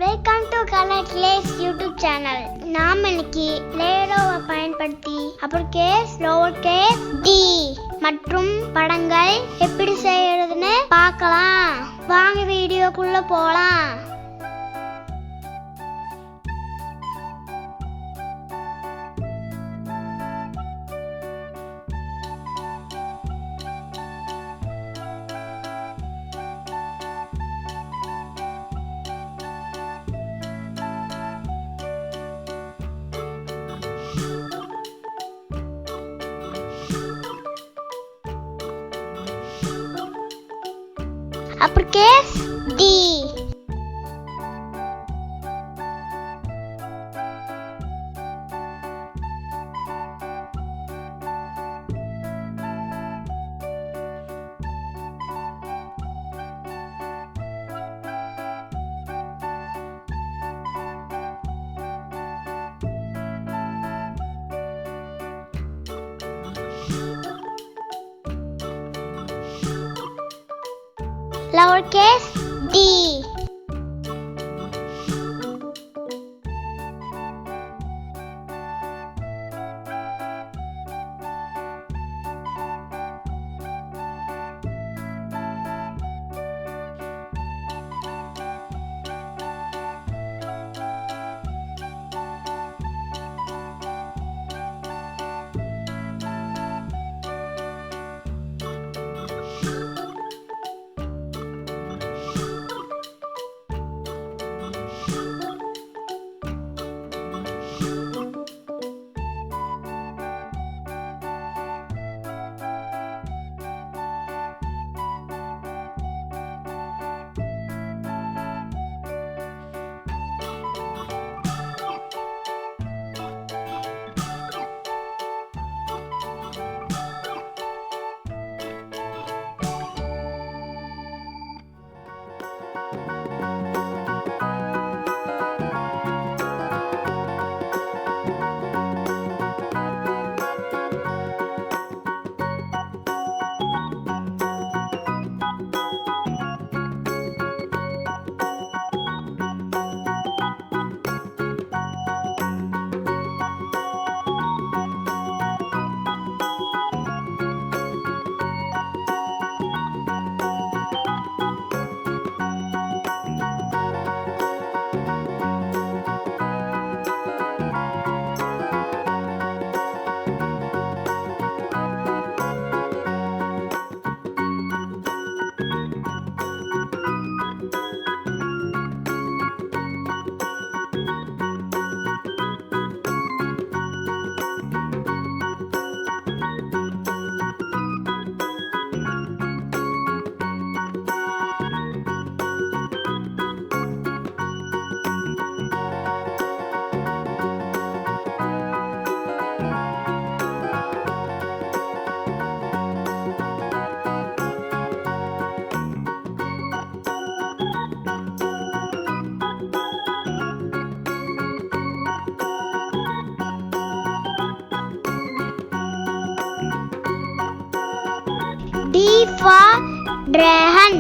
Welcome to colour clays YouTube channel. நாம் இன்னைக்கு லேடோவை பயன்படுத்தி அப்பர் கேஸ், லோவர் கேஸ், டி மற்றும் படங்கள் எப்படி செய்யறதுன்னு பார்க்கலாம். வாங்க வீடியோக்குள்ள போலாம். Uppercase D. Lowercase d. D for dragon.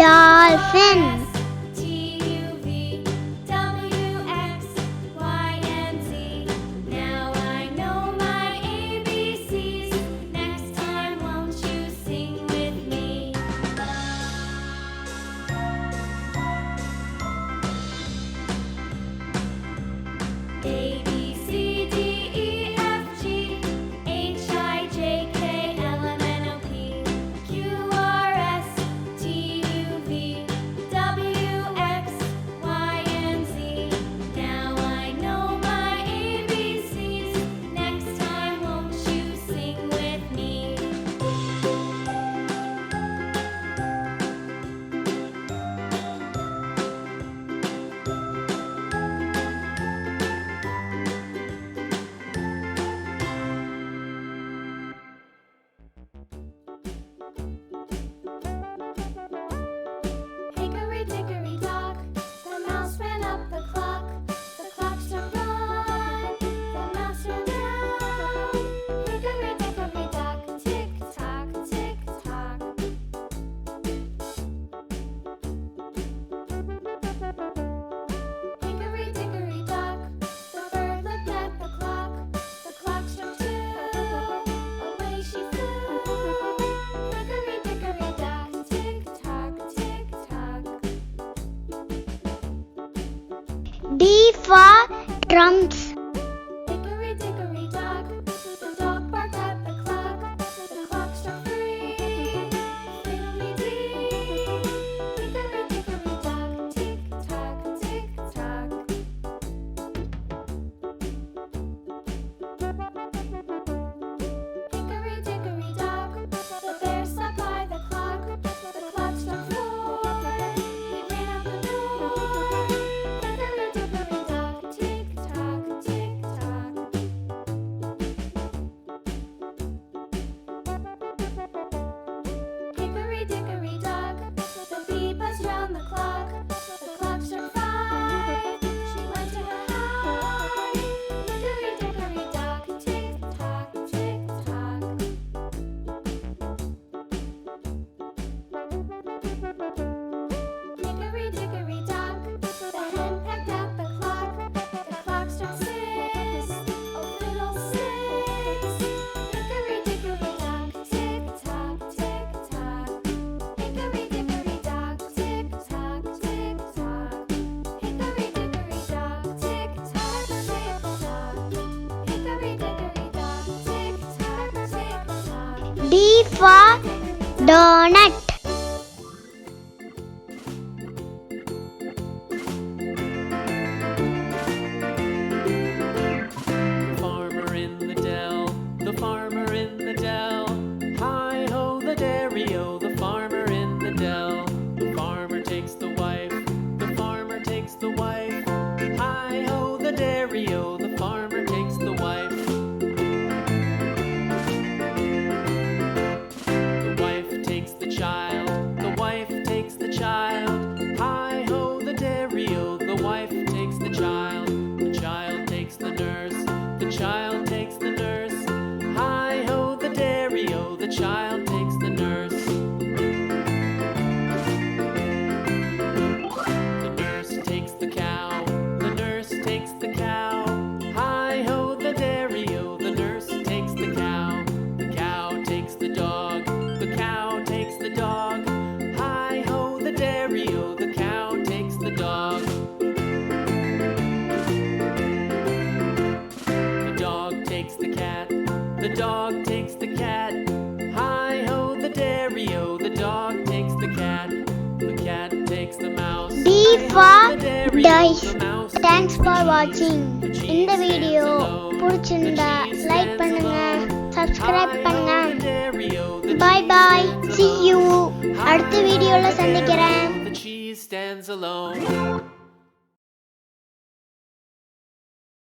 Dolphin. D for drums. Hickory dickory dock, the dog barked at the clock struck 3. Fiddly-dee, hickory dickory dock, tick tock, tick tock. Hickory dickory dock, the bear sat by the clock struck 4. He ran out the door. Hickory dickory dock, tick tock, tick tock. Hickory dickory dock, the bee buzzed round the clock struck 5. She went to her hive. Hickory dickory dock, tick tock, tick tock. Hickory dickory dock, the hen pecked at the clock struck 6. Oh fiddlesticks. Hickory dickory dock, tick tock, tick tock. Hickory dickory dock, tick tock, tick tock. Hickory dickory dock, tick tock, tick tock. Hickory dickory dock, tick tock, tick tock. D for donut. Farmer in the dell, the farmer in the dell. Hi-ho the dairy-o, the farmer in the dell. The farmer takes the wife, the farmer takes the wife. Hi-ho the dairy-o, the farmer takes the wife. The wife takes the child, the wife takes the child. Hi-ho the dairy-o, the wife takes the child. The child takes the nurse, the child takes the nurse. Hi-ho the dairy-o, the child takes the nurse. The nurse takes the cow, the nurse takes the cow. Hi-ho the dairy-o, the nurse takes the cow. The cow takes the dog, the cow takes the dog. Hi-ho the dairy-o, the cow takes the dog. The dog takes the cat, the dog takes the cat. Hi-ho the dairy-o, the dog takes the cat. The cat takes the mouse. D for Hi-ho the dairy-o, dice. the mouse Thanks for takes the watching. cheese. The cheese இந்த stands video alone. பிடிச்சிருந்தா The cheese like stands பண்ணுங்க, alone. Subscribe Hi-ho பண்ணுங்க. the dairy-o, the bye cheese bye. stands See you. alone. அடுத்த வீடியோல Hi-ho the சந்திக்கிறேன். dairy-o, the cheese stands alone.